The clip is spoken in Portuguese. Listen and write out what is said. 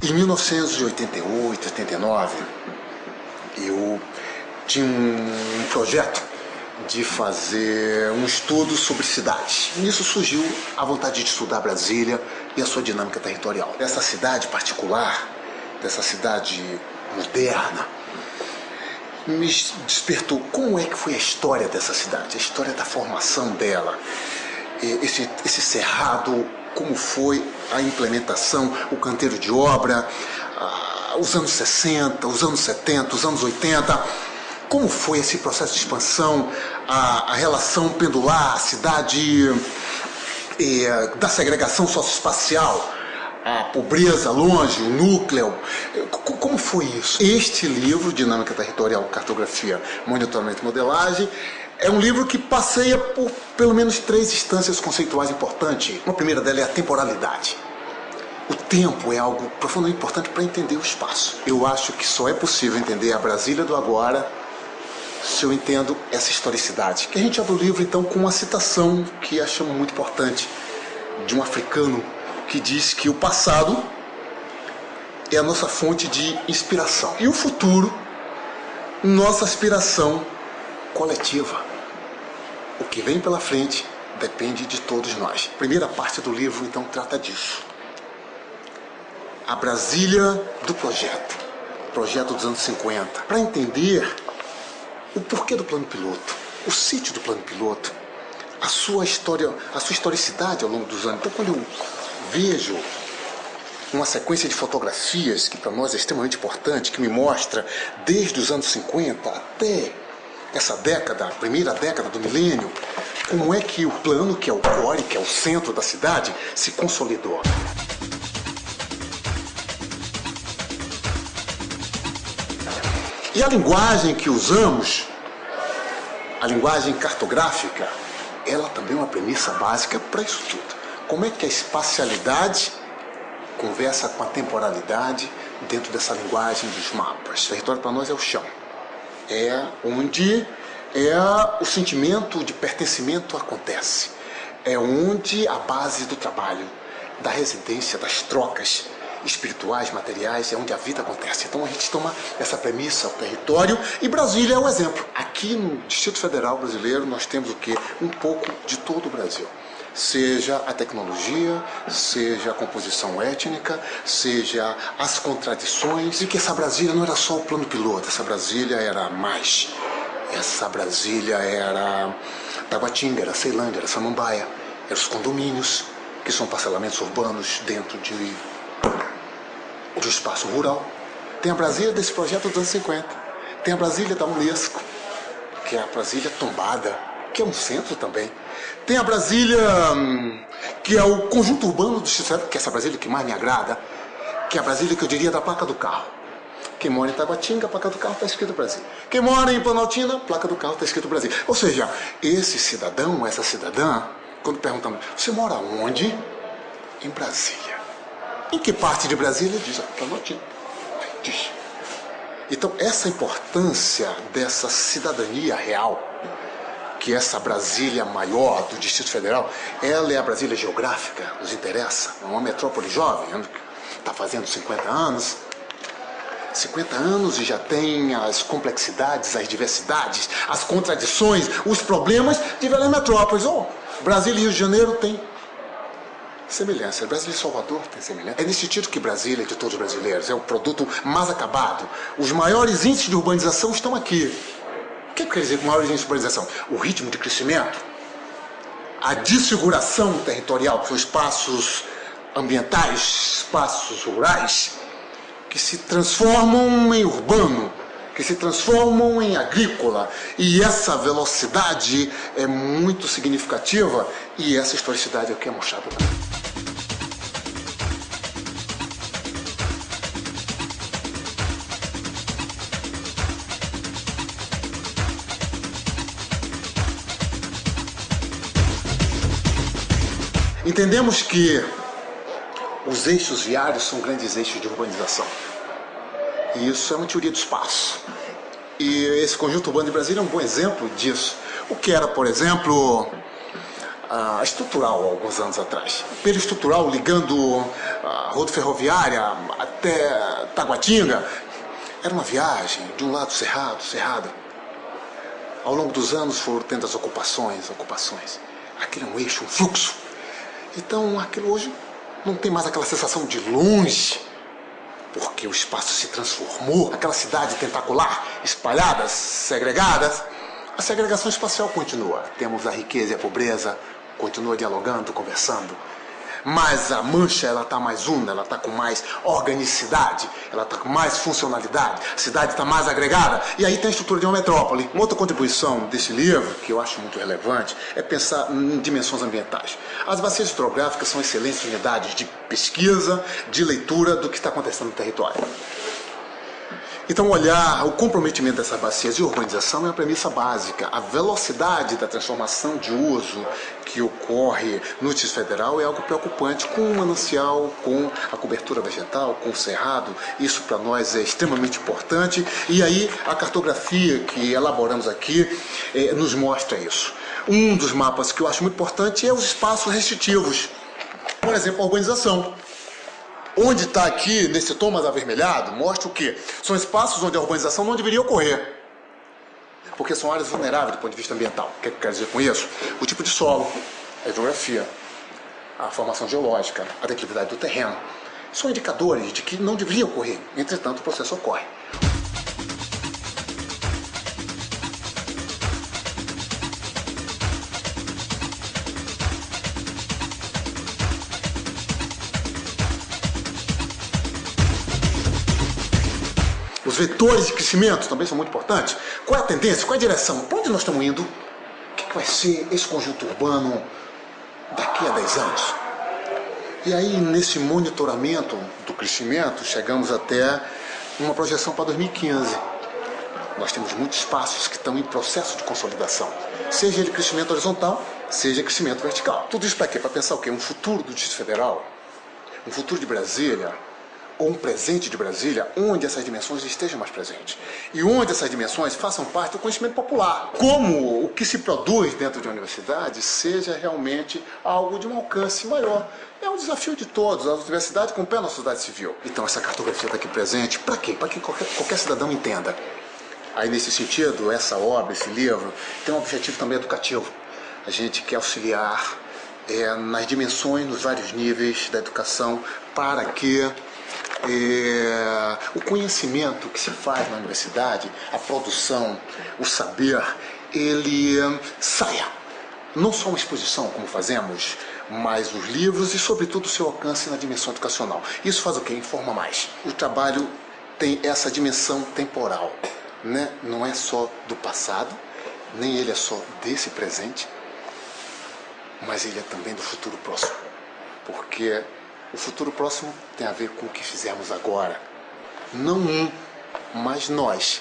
Em 1988, 89, eu tinha um projeto de fazer um estudo sobre cidades. Nisso surgiu a vontade de estudar Brasília e a sua dinâmica territorial. Dessa cidade particular, dessa cidade moderna, me despertou como é que foi a história dessa cidade, a história da formação dela, esse cerrado, como foi a implementação, o canteiro de obra, os anos 60, os anos 70, os anos 80, como foi esse processo de expansão, a relação pendular, a cidade da segregação socioespacial, a pobreza longe, o núcleo, como foi isso? Este livro, Dinâmica Territorial, Cartografia, Monitoramento e Modelagem, é um livro que passeia por pelo menos 3 instâncias conceituais importantes. Uma primeira delas é a temporalidade. O tempo é algo profundamente importante para entender o espaço. Eu acho que só é possível entender a Brasília do agora se eu entendo essa historicidade. Que a gente abre o livro então com uma citação que achamos muito importante de um africano que diz que o passado é a nossa fonte de inspiração e o futuro, nossa aspiração coletiva. O que vem pela frente depende de todos nós. A primeira parte do livro, então, trata disso. A Brasília do projeto dos anos 50. Para entender o porquê do plano piloto, o sítio do plano piloto, a sua história, a sua historicidade ao longo dos anos. Então, quando eu vejo uma sequência de fotografias que para nós é extremamente importante, que me mostra desde os anos 50 até essa década, a primeira década do milênio, como é que o plano, que é o core, que é o centro da cidade, se consolidou. E a linguagem que usamos, a linguagem cartográfica, ela também é uma premissa básica para isso tudo. Como é que a espacialidade conversa com a temporalidade dentro dessa linguagem dos mapas? O território para nós é o chão. É onde o sentimento de pertencimento acontece. É onde a base do trabalho, da residência, das trocas espirituais, materiais, é onde a vida acontece. Então a gente toma essa premissa, o território, e Brasília é o exemplo. Aqui no Distrito Federal brasileiro nós temos o quê? Um pouco de todo o Brasil. Seja a tecnologia, seja a composição étnica, seja as contradições, e que essa Brasília não era só o plano piloto, essa Brasília era mais. Essa Brasília era Taguatinga, era Ceilândia, era Samambaia, eram os condomínios, que são parcelamentos urbanos dentro de um espaço rural. Tem a Brasília desse projeto dos anos 50, tem a Brasília da Unesco, que é a Brasília tombada, que é um centro também. Tem a Brasília, que é o conjunto urbano do Distrito Federal, que é essa Brasília que mais me agrada, que é a Brasília que eu diria da placa do carro. Quem mora em Taguatinga, a placa do carro está escrito Brasil. Quem mora em Planaltina, a placa do carro está escrito Brasil. Ou seja, esse cidadão, essa cidadã, quando perguntamos, você mora onde? Em Brasília. Em que parte de Brasília? Diz, Planaltina. Diz. Então, essa importância dessa cidadania real, que essa Brasília maior do Distrito Federal, ela é a Brasília geográfica, nos interessa, é uma metrópole jovem, está fazendo 50 anos, 50 anos e já tem as complexidades, as diversidades, as contradições, os problemas de velhas metrópoles. Brasília e Rio de Janeiro tem semelhança, Brasília e Salvador tem semelhança. É nesse sentido que Brasília é de todos os brasileiros, é o produto mais acabado. Os maiores índices de urbanização estão aqui. O que quer dizer com maiores índices de urbanização? O ritmo de crescimento, a desfiguração territorial, que são espaços ambientais, espaços rurais, que se transformam em urbano, que se transformam em agrícola. E essa velocidade é muito significativa e essa historicidade é o que é mostrado lá. Entendemos que os eixos viários são grandes eixos de urbanização. E isso é uma teoria do espaço. E esse conjunto urbano de Brasília é um bom exemplo disso. O que era, por exemplo, estrutural há alguns anos atrás. Periestrutural ligando a rodo ferroviária até Taguatinga. Era uma viagem de um lado cerrado. Ao longo dos anos foram tendo as ocupações. Aquilo é um eixo, um fluxo. Então aquilo hoje não tem mais aquela sensação de longe, porque o espaço se transformou. Aquela cidade tentacular, espalhadas, segregadas. A segregação espacial continua. Temos a riqueza e a pobreza, continua dialogando, conversando. Mas a Mancha, ela está mais una, ela está com mais organicidade, ela está com mais funcionalidade, a cidade está mais agregada, e aí tem a estrutura de uma metrópole. Uma outra contribuição desse livro, que eu acho muito relevante, é pensar em dimensões ambientais. As bacias hidrográficas são excelentes unidades de pesquisa, de leitura do que está acontecendo no território. Então, olhar o comprometimento dessas bacias de urbanização é a premissa básica. A velocidade da transformação de uso que ocorre no Distrito Federal é algo preocupante, com o manancial, com a cobertura vegetal, com o cerrado. Isso para nós é extremamente importante. E aí a cartografia que elaboramos aqui nos mostra isso. Um dos mapas que eu acho muito importante é os espaços restritivos. Por exemplo, a urbanização. Onde está aqui, nesse tom mais avermelhado, mostra o quê? São espaços onde a urbanização não deveria ocorrer. Porque são áreas vulneráveis do ponto de vista ambiental. O que eu quero dizer com isso? O tipo de solo, a hidrografia, a formação geológica, a declividade do terreno. São indicadores de que não deveria ocorrer. Entretanto, o processo ocorre. Os vetores de crescimento também são muito importantes. Qual é a tendência? Qual é a direção? Para onde nós estamos indo? O que vai ser esse conjunto urbano daqui a 10 anos? E aí, nesse monitoramento do crescimento, chegamos até uma projeção para 2015. Nós temos muitos espaços que estão em processo de consolidação. Seja ele crescimento horizontal, seja crescimento vertical. Tudo isso para quê? Para pensar o quê? Um futuro do Distrito Federal? Um futuro de Brasília? Ou um presente de Brasília, onde essas dimensões estejam mais presentes. E onde essas dimensões façam parte do conhecimento popular. Como o que se produz dentro de uma universidade seja realmente algo de um alcance maior. É um desafio de todos, a universidade com o pé na sociedade civil. Então essa cartografia está aqui presente, para quê? Para que qualquer cidadão entenda. Aí nesse sentido, essa obra, esse livro, tem um objetivo também educativo. A gente quer auxiliar nas dimensões, nos vários níveis da educação, para que o conhecimento que se faz na universidade, a produção, o saber, ele saia. Não só uma exposição, como fazemos, mas os livros e, sobretudo, o seu alcance na dimensão educacional. Isso faz o quê? Informa mais. O trabalho tem essa dimensão temporal, né? Não é só do passado, nem ele é só desse presente, mas ele é também do futuro próximo. Porque o futuro próximo tem a ver com o que fizemos agora. Não mas nós.